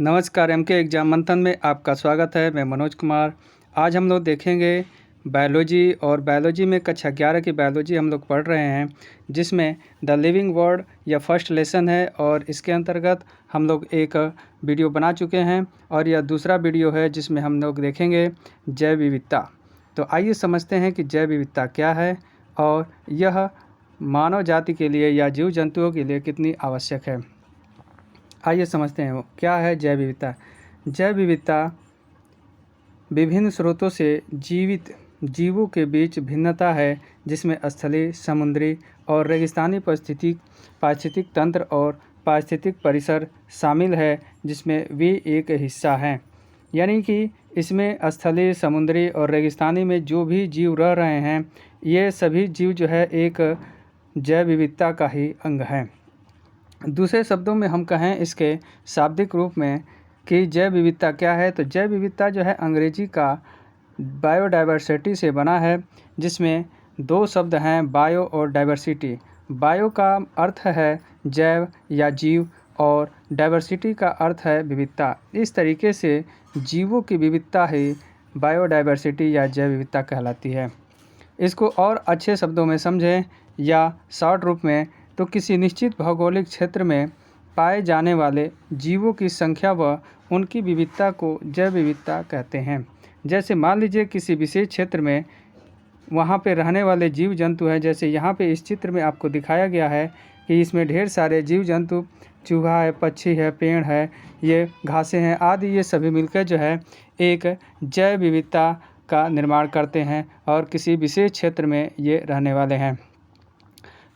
नमस्कार, MK exam मंथन में आपका स्वागत है। मैं मनोज कुमार। आज हम लोग देखेंगे बायोलॉजी, और बायोलॉजी में कक्षा 11 की बायोलॉजी हम लोग पढ़ रहे हैं, जिसमें द लिविंग वर्ल्ड यह फर्स्ट लेसन है। और इसके अंतर्गत हम लोग एक वीडियो बना चुके हैं और यह दूसरा वीडियो है जिसमें हम लोग देखेंगे जैव विविधता। तो आइए समझते हैं कि जैव विविधता क्या है और यह मानव जाति के लिए या जीव जंतुओं के लिए कितनी आवश्यक है। आइए समझते हैं वो क्या है जैव विविधता। जैव विविधता विभिन्न स्रोतों से जीवित जीवों के बीच भिन्नता है, जिसमें स्थलीय, समुद्री और रेगिस्तानी पारिस्थितिक तंत्र और पारिस्थितिक परिसर शामिल है, जिसमें वे एक हिस्सा हैं। यानी कि इसमें स्थलीय, समुद्री और रेगिस्तानी में जो भी जीव रह रहे हैं, ये सभी जीव जो है एक जैव विविधता का ही अंग हैं। दूसरे शब्दों में हम कहें इसके शाब्दिक रूप में कि जैव विविधता क्या है, तो जैव विविधता जो है अंग्रेजी का बायोडाइवर्सिटी से बना है, जिसमें दो शब्द हैं, बायो और डाइवर्सिटी। बायो का अर्थ है जैव या जीव और डाइवर्सिटी का अर्थ है विविधता। इस तरीके से जीवों की विविधता ही बायोडाइवर्सिटी या जैव विविधता कहलाती है। इसको और अच्छे शब्दों में समझें या शॉर्ट रूप में, तो किसी निश्चित भौगोलिक क्षेत्र में पाए जाने वाले जीवों की संख्या व उनकी विविधता को जैव विविधता कहते हैं। जैसे मान लीजिए किसी विशेष क्षेत्र में वहाँ पे रहने वाले जीव जंतु हैं। जैसे यहाँ पे इस चित्र में आपको दिखाया गया है कि इसमें ढेर सारे जीव जंतु, चूहा है, पक्षी है, पेड़ है, ये घासें हैं आदि, ये सभी मिलकर जो है एक जैव विविधता का निर्माण करते हैं और किसी विशेष क्षेत्र में ये रहने वाले हैं।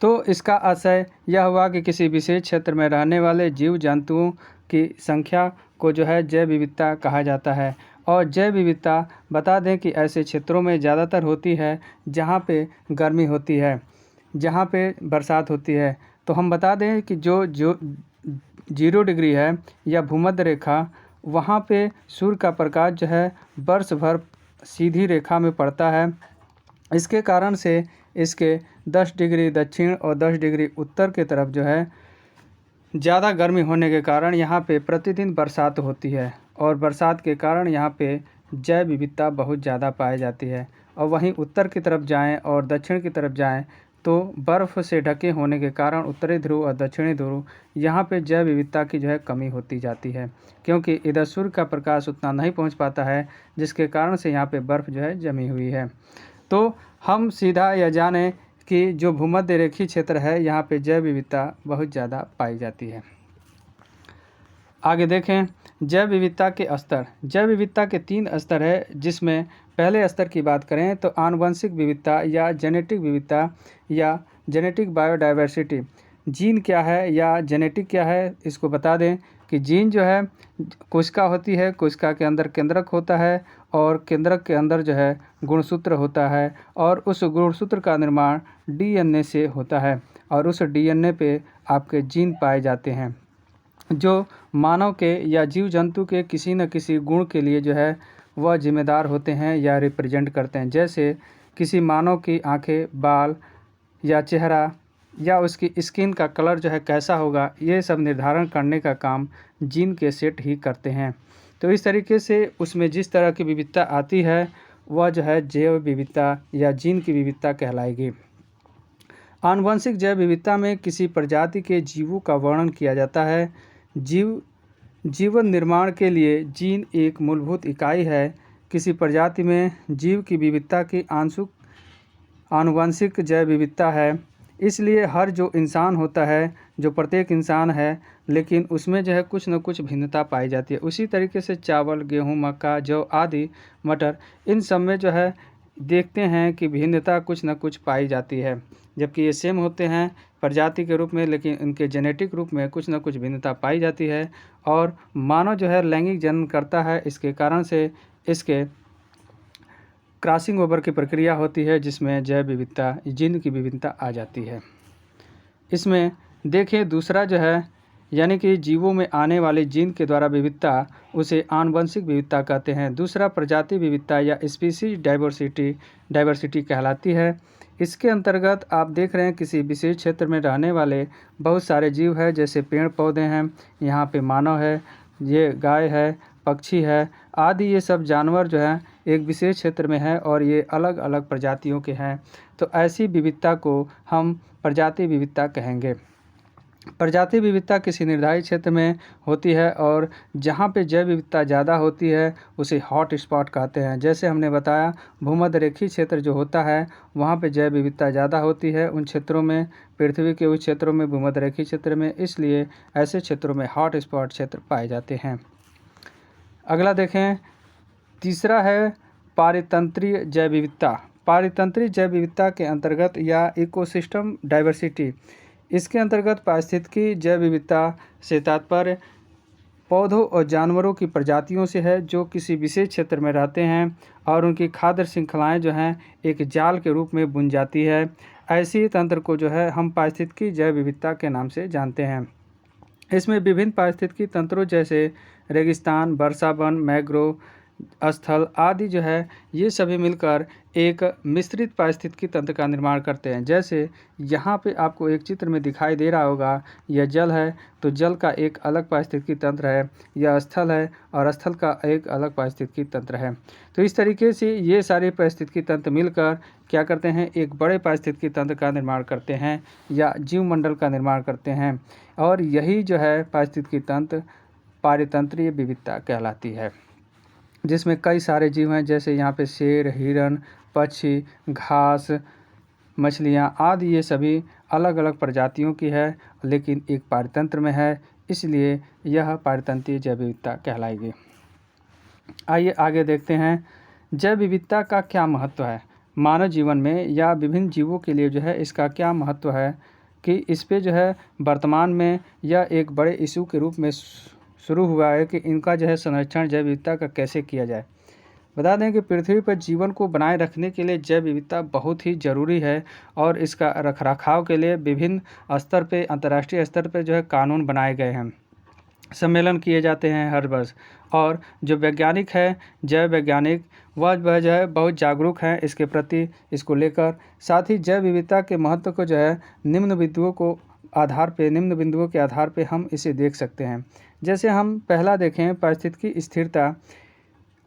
तो इसका आशय यह हुआ कि किसी विशेष क्षेत्र में रहने वाले जीव जंतुओं की संख्या को जो है जैव विविधता कहा जाता है। और जैव विविधता बता दें कि ऐसे क्षेत्रों में ज़्यादातर होती है जहाँ पे गर्मी होती है, जहाँ पे बरसात होती है। तो हम बता दें कि जो 0 डिग्री है या भूमध्य रेखा, वहाँ पे सूर्य का प्रकाश जो है वर्ष भर सीधी रेखा में पड़ता है। इसके कारण से इसके 10 डिग्री दक्षिण और 10 डिग्री उत्तर के तरफ जो है ज़्यादा गर्मी होने के कारण यहाँ पे प्रतिदिन बरसात होती है, और बरसात के कारण यहाँ पे जैव विविधता बहुत ज़्यादा पाई जाती है। और वहीं उत्तर की तरफ जाएं और दक्षिण की तरफ जाएं तो बर्फ़ से ढके होने के कारण उत्तरी ध्रुव और दक्षिणी ध्रुव यहाँ पे जैव विविधता की जो है कमी होती जाती है, क्योंकि इधर सूर्य का प्रकाश उतना नहीं पहुँच पाता है, जिसके कारण से यहाँ पे बर्फ़ जो है जमी हुई है। तो हम सीधा यह जानें कि जो भूमध्य रेखीय क्षेत्र है, यहाँ पे जैव विविधता बहुत ज़्यादा पाई जाती है। आगे देखें जैव विविधता के स्तर। जैव विविधता के 3 स्तर है, जिसमें पहले स्तर की बात करें तो आनुवंशिक विविधता या जेनेटिक विविधता या जेनेटिक बायोडाइवर्सिटी। जीन क्या है या जेनेटिक क्या है, इसको बता दें कि जीन जो है कोशिका होती है, कोशिका के अंदर केंद्रक होता है और केंद्रक के अंदर जो है गुणसूत्र होता है, और उस गुणसूत्र का निर्माण डीएनए से होता है, और उस डीएनए पे आपके जीन पाए जाते हैं, जो मानव के या जीव जंतु के किसी न किसी गुण के लिए जो है वह जिम्मेदार होते हैं या रिप्रेजेंट करते हैं। जैसे किसी मानव की आँखें, बाल या चेहरा या उसकी स्किन का कलर जो है कैसा होगा, ये सब निर्धारण करने का काम जीन के सेट ही करते हैं। तो इस तरीके से उसमें जिस तरह की विविधता आती है वह जो है जैव विविधता या जीन की विविधता कहलाएगी। आनुवंशिक जैव विविधता में किसी प्रजाति के जीवों का वर्णन किया जाता है। जीवन निर्माण के लिए जीन एक मूलभूत इकाई है। किसी प्रजाति में जीव की विविधता की आनुवंशिक जैव विविधता है। इसलिए हर जो इंसान होता है, जो प्रत्येक इंसान है, लेकिन उसमें जो है कुछ न कुछ भिन्नता पाई जाती है। उसी तरीके से चावल, गेहूँ, मक्का, जौ आदि, मटर, इन सब में जो है देखते हैं कि भिन्नता कुछ न कुछ पाई जाती है, जबकि ये सेम होते हैं प्रजाति के रूप में, लेकिन इनके जेनेटिक रूप में कुछ न कुछ भिन्नता पाई जाती है। और मानव जो है लैंगिक जन्म करता है, इसके कारण से इसके क्रॉसिंग ओवर की प्रक्रिया होती है, जिसमें जैव विविधता, जीन की विविधता आ जाती है। इसमें देखिए दूसरा जो है, यानी कि जीवों में आने वाले जीन के द्वारा विविधता, उसे आनुवंशिक विविधता कहते हैं। दूसरा प्रजाति विविधता या स्पीसीज डाइवर्सिटी कहलाती है। इसके अंतर्गत आप देख रहे हैं किसी विशेष क्षेत्र में रहने वाले बहुत सारे जीव हैं, जैसे पेड़ पौधे हैं, यहाँ पे मानव है, ये गाय है, पक्षी है आदि, ये सब जानवर जो हैं एक विशेष क्षेत्र में है और ये अलग अलग प्रजातियों के हैं। तो ऐसी विविधता को हम प्रजाति विविधता कहेंगे। प्रजाति विविधता किसी निर्धारित क्षेत्र में होती है और जहाँ पे जैव विविधता ज़्यादा होती है उसे हॉट स्पॉट कहते हैं। जैसे हमने बताया, भूमध्य रेखीय क्षेत्र जो होता है वहाँ पे जैव विविधता ज़्यादा होती है उन क्षेत्रों में, पृथ्वी के उस क्षेत्रों में, भूमध्य रेखीय क्षेत्र में, इसलिए ऐसे क्षेत्रों में हॉट स्पॉट क्षेत्र पाए जाते हैं। अगला देखें, तीसरा है पारितंत्रीय जैव विविधता। पारितंत्रिक जैव विविधता के अंतर्गत या इकोसिस्टम डाइवर्सिटी, इसके अंतर्गत पारिस्थितिकी जैव विविधता से तात्पर्य पौधों और जानवरों की प्रजातियों से है जो किसी विशेष क्षेत्र में रहते हैं और उनकी खाद्य श्रृंखलाएं जो हैं एक जाल के रूप में बुन जाती है। ऐसी तंत्र को जो है हम पारिस्थितिकी जैव विविधता के नाम से जानते हैं। इसमें विभिन्न पारिस्थितिकी तंत्रों जैसे रेगिस्तान, वर्षा वन, मैंग्रोव स्थल आदि जो है ये सभी मिलकर एक मिश्रित पारिस्थितिकी तंत्र का निर्माण करते हैं। जैसे यहाँ पे आपको एक चित्र में दिखाई दे रहा होगा, यह जल है तो जल का एक अलग पारिस्थितिकी तंत्र है, यह स्थल है और स्थल का एक अलग पारिस्थितिकी तंत्र है। तो इस तरीके से ये सारे पारिस्थितिकी तंत्र मिलकर क्या करते हैं, एक बड़े पारिस्थितिकी तंत्र का निर्माण करते हैं या जीवमंडल का निर्माण करते हैं। और यही जो है पारिस्थितिकी तंत्र पारितंत्रीय विविधता कहलाती है, जिसमें कई सारे जीव हैं जैसे यहाँ पे शेर, हिरन, पक्षी, घास, मछलियाँ आदि, ये सभी अलग अलग प्रजातियों की है लेकिन एक पारितंत्र में है, इसलिए यह पारितंत्रीय जैव विविधता कहलाएगी। आइए आगे देखते हैं, जैव विविधता का क्या महत्व है मानव जीवन में या विभिन्न जीवों के लिए, जो है इसका क्या महत्व है कि इस पे जो है वर्तमान में यह एक बड़े इशू के रूप में शुरू हुआ है कि इनका जो है संरक्षण जैव विविधता का कैसे किया जाए। बता दें कि पृथ्वी पर जीवन को बनाए रखने के लिए जैव विविधता बहुत ही ज़रूरी है और इसका रखरखाव के लिए विभिन्न स्तर पे, अंतर्राष्ट्रीय स्तर पे जो है कानून बनाए गए हैं, सम्मेलन किए जाते हैं हर वर्ष। और जो वैज्ञानिक है, जैव वैज्ञानिक, वह जो है बहुत जागरूक हैं इसके प्रति, इसको लेकर। साथ ही जैव विविधता के महत्व को जो है निम्न बिंदुओं के आधार पे हम इसे देख सकते हैं। जैसे हम पहला देखें, पारिस्थितिकी स्थिरता।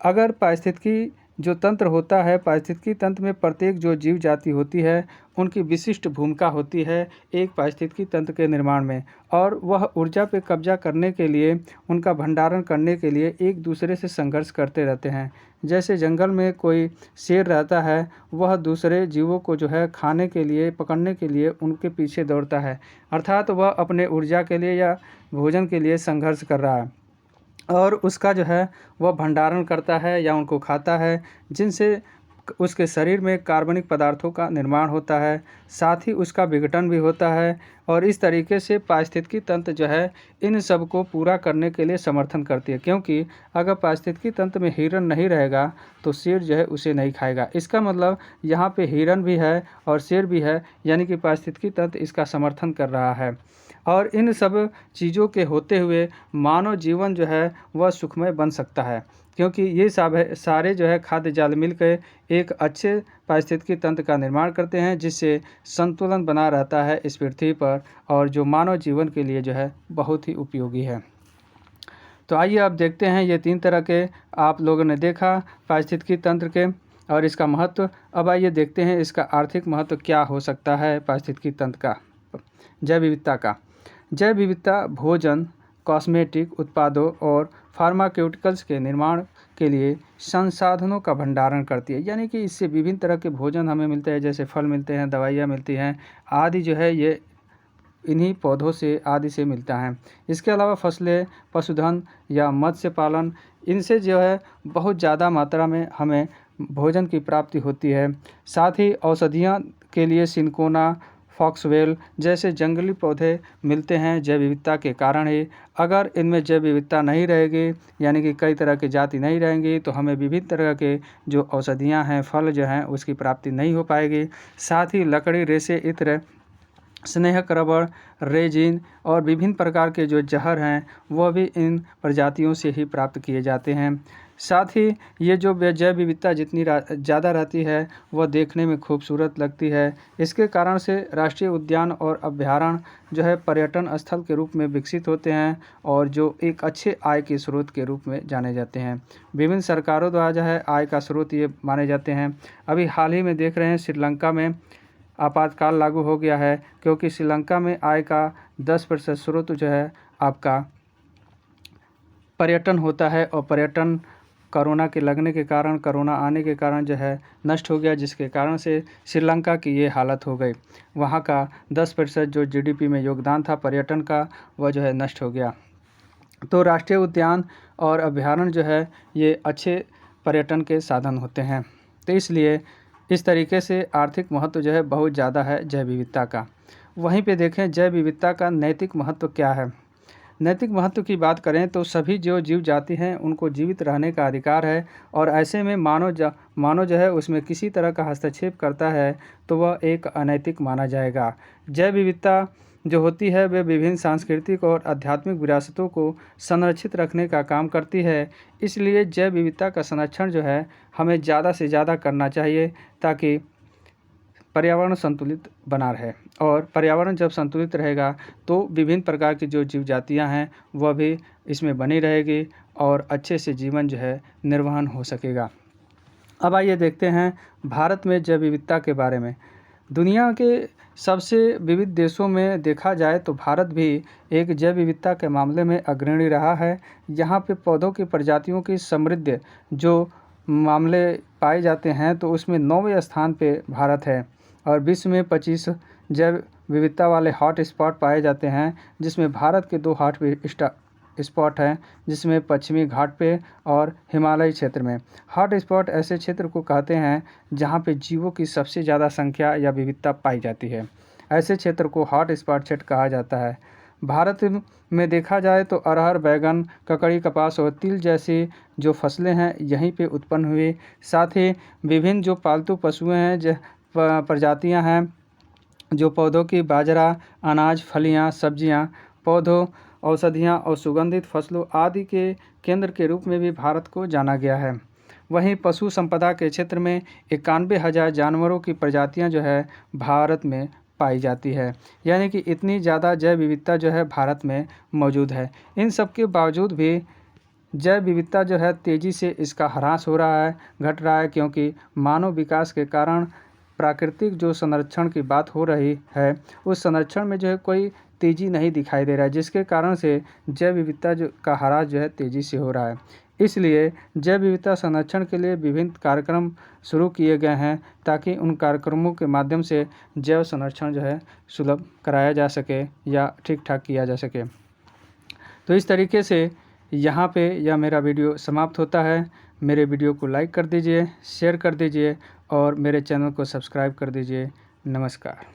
अगर पारिस्थितिकी जो तंत्र होता है, पारिस्थितिकी तंत्र में प्रत्येक जो जीव जाति होती है उनकी विशिष्ट भूमिका होती है एक पारिस्थितिकी तंत्र के निर्माण में, और वह ऊर्जा पे कब्जा करने के लिए, उनका भंडारण करने के लिए एक दूसरे से संघर्ष करते रहते हैं। जैसे जंगल में कोई शेर रहता है, वह दूसरे जीवों को जो है खाने के लिए, पकड़ने के लिए उनके पीछे दौड़ता है, अर्थात वह अपने ऊर्जा के लिए या भोजन के लिए संघर्ष कर रहा है और उसका जो है वह भंडारण करता है या उनको खाता है, जिनसे उसके शरीर में कार्बनिक पदार्थों का निर्माण होता है, साथ ही उसका विघटन भी होता है। और इस तरीके से पारिस्थितिकी तंत्र जो है इन सब को पूरा करने के लिए समर्थन करती है, क्योंकि अगर पारिस्थितिकी तंत्र में हिरन नहीं रहेगा तो शेर जो है उसे नहीं खाएगा। इसका मतलब यहाँ पे हिरन भी है और शेर भी है, यानी कि पारिस्थितिकी तंत्र इसका समर्थन कर रहा है। और इन सब चीज़ों के होते हुए मानव जीवन जो है वह सुखमय बन सकता है, क्योंकि ये सब सारे जो है खाद्य जाल मिलकर एक अच्छे पारिस्थितिकी तंत्र का निर्माण करते हैं, जिससे संतुलन बना रहता है इस पृथ्वी पर और जो मानव जीवन के लिए जो है बहुत ही उपयोगी है। तो आइए अब देखते हैं, ये 3 तरह के आप लोगों ने देखा पारिस्थितिकी तंत्र के और इसका महत्व। अब आइए देखते हैं इसका आर्थिक महत्व क्या हो सकता है पारिस्थितिकी तंत्र का, जैव विविधता का। जैव विविधता भोजन, कॉस्मेटिक उत्पादों और फार्मास्यूटिकल्स के निर्माण के लिए संसाधनों का भंडारण करती है, यानी कि इससे विभिन्न तरह के भोजन हमें मिलते हैं, जैसे फल मिलते हैं, दवाइयाँ मिलती हैं आदि, जो है ये इन्हीं पौधों से आदि से मिलता है। इसके अलावा फसलें, पशुधन या मत्स्य पालन, इनसे जो है बहुत ज़्यादा मात्रा में हमें भोजन की प्राप्ति होती है। साथ ही औषधियाँ के लिए सिनकोना, फॉक्सवेल जैसे जंगली पौधे मिलते हैं जैव विविधता के कारण ही। अगर इनमें जैव विविधता नहीं रहेगी, यानी कि कई तरह की जाति नहीं रहेंगी, तो हमें विभिन्न तरह के जो औषधियाँ हैं, फल जो हैं, उसकी प्राप्ति नहीं हो पाएगी। साथ ही लकड़ी, रेशे, इत्र, स्नेहक, रबड़, रेजिन और विभिन्न प्रकार के जो जहर हैं वह भी इन प्रजातियों से ही प्राप्त किए जाते हैं। साथ ही ये जो जैव विविधता जितनी ज़्यादा रहती है वह देखने में खूबसूरत लगती है। इसके कारण से राष्ट्रीय उद्यान और अभयारण्य जो है पर्यटन स्थल के रूप में विकसित होते हैं और जो एक अच्छे आय के स्रोत के रूप में जाने जाते हैं। विभिन्न सरकारों द्वारा जो है आय का स्रोत ये माने जाते हैं। अभी हाल ही में देख रहे हैं श्रीलंका में आपातकाल लागू हो गया है, क्योंकि श्रीलंका में आय का 10% स्रोत जो है आपका पर्यटन होता है और पर्यटन कोरोना के लगने के कारण, कोरोना आने के कारण जो है नष्ट हो गया, जिसके कारण से श्रीलंका की ये हालत हो गई। वहाँ का 10% जो जीडीपी में योगदान था पर्यटन का, वह जो है नष्ट हो गया। तो राष्ट्रीय उद्यान और अभयारण्य जो है ये अच्छे पर्यटन के साधन होते हैं। तो इसलिए इस तरीके से आर्थिक महत्व जो है बहुत ज़्यादा है जैव विविधता का। वहीं पे देखें जैव विविधता का नैतिक महत्व क्या है। नैतिक महत्व की बात करें तो सभी जो जीव जाति हैं उनको जीवित रहने का अधिकार है, और ऐसे में मानव जो है उसमें किसी तरह का हस्तक्षेप करता है तो वह एक अनैतिक माना जाएगा। जैव विविधता जो होती है वे विभिन्न सांस्कृतिक और आध्यात्मिक विरासतों को संरक्षित रखने का काम करती है। इसलिए जैव विविधता का संरक्षण जो है हमें ज़्यादा से ज़्यादा करना चाहिए, ताकि पर्यावरण संतुलित बना रहे। और पर्यावरण जब संतुलित रहेगा तो विभिन्न प्रकार की जो जीव जातियाँ हैं वह भी इसमें बनी रहेगी और अच्छे से जीवन जो है निर्वहन हो सकेगा। अब आइए देखते हैं भारत में जैव विविधता के बारे में। दुनिया के सबसे विविध देशों में देखा जाए तो भारत भी एक जैव विविधता के मामले में अग्रणी रहा है। यहाँ पे पौधों की प्रजातियों की समृद्ध जो मामले पाए जाते हैं तो उसमें 9वें स्थान पे भारत है, और विश्व में 25 जैव विविधता वाले हॉट स्पॉट पाए जाते हैं, जिसमें भारत के 2 हॉट स्पॉट हैं, जिसमें पश्चिमी घाट पे और हिमालयी क्षेत्र में। हॉट स्पॉट ऐसे क्षेत्र को कहते हैं जहां पे जीवों की सबसे ज़्यादा संख्या या विविधता पाई जाती है। ऐसे क्षेत्र को हॉट स्पॉट क्षेत्र कहा जाता है। भारत में देखा जाए तो अरहर, बैगन, ककड़ी, कपास और तिल जैसी जो फसलें हैं यहीं पे उत्पन्न हुई। साथ ही विभिन्न जो पालतू पशुएं हैं, प्रजातियां हैं, जो पौधों की बाजरा, अनाज, फलियां, सब्जियां, पौधों, औषधियां और सुगंधित फसलों आदि के केंद्र के रूप में भी भारत को जाना गया है। वहीं पशु संपदा के क्षेत्र में 91,000 जानवरों की प्रजातियां जो है भारत में पाई जाती है। यानी कि इतनी ज़्यादा जैव विविधता जो है भारत में मौजूद है। इन सब के बावजूद भी जैव विविधता जो है तेज़ी से इसका ह्रास हो रहा है, घट रहा है, क्योंकि मानव विकास के कारण प्राकृतिक जो संरक्षण की बात हो रही है उस संरक्षण में जो है कोई तेज़ी नहीं दिखाई दे रहा है, जिसके कारण से जैव विविधता जो का ह्रास जो है तेज़ी से हो रहा है। इसलिए जैव विविधता संरक्षण के लिए विभिन्न कार्यक्रम शुरू किए गए हैं, ताकि उन कार्यक्रमों के माध्यम से जैव संरक्षण जो है सुलभ कराया जा सके या ठीक ठाक किया जा सके। तो इस तरीके से यहाँ पे यह मेरा वीडियो समाप्त होता है। मेरे वीडियो को लाइक कर दीजिए, शेयर कर दीजिए और मेरे चैनल को सब्सक्राइब कर दीजिए। नमस्कार।